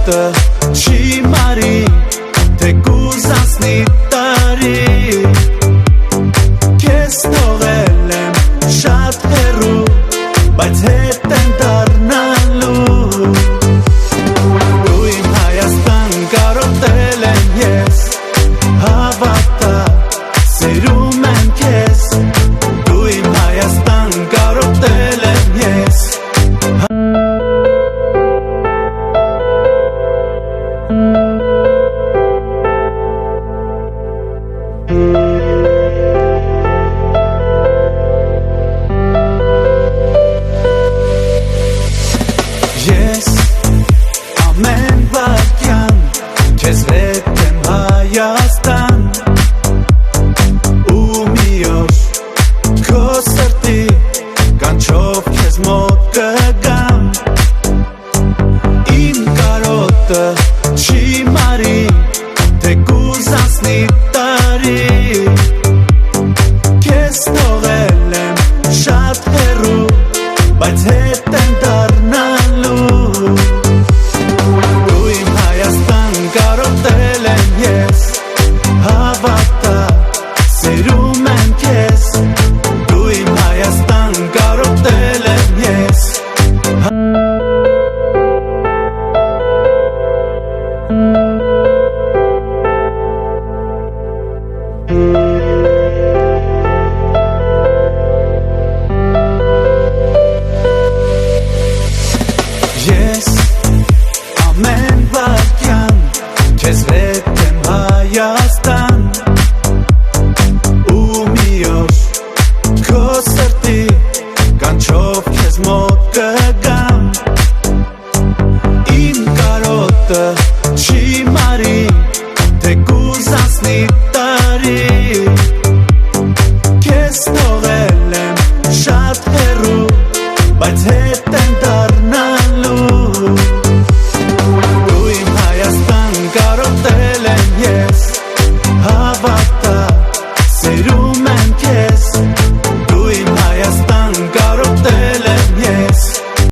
կարոտը չի մարի, թե կուզանցնի տարի, քեզ թողել եմ շատ հեռու, բայց հետ եմ դառնալու, դու իմ Հայաստան կարոտել եմ ես, հավատա սիրում եմ քեզ, դու իմ Հայաստան կարոտել եմ ես. Ես ամեն վայրկյան քեզ հետ եմ Հայաստան, ու մի օր քո սրտի կանչով քեզ մոտ կգամ, իմ կարոտը չի մարի, թե կուզանցնի տարի, քեզ թողել եմ շատ հեռու, բայց հետ եմ դառնալու, դու իմ Հայաստան կարոտել եմ ես, հավատա սիրում եմ քեզ, դու իմ Հայաստան կարոտել եմ ես. Ես ամեն վայրկյան քեզ հետ եմ Հայաստան, ու մի օր քո սրտի կանչով քեզ մոտ կգամ,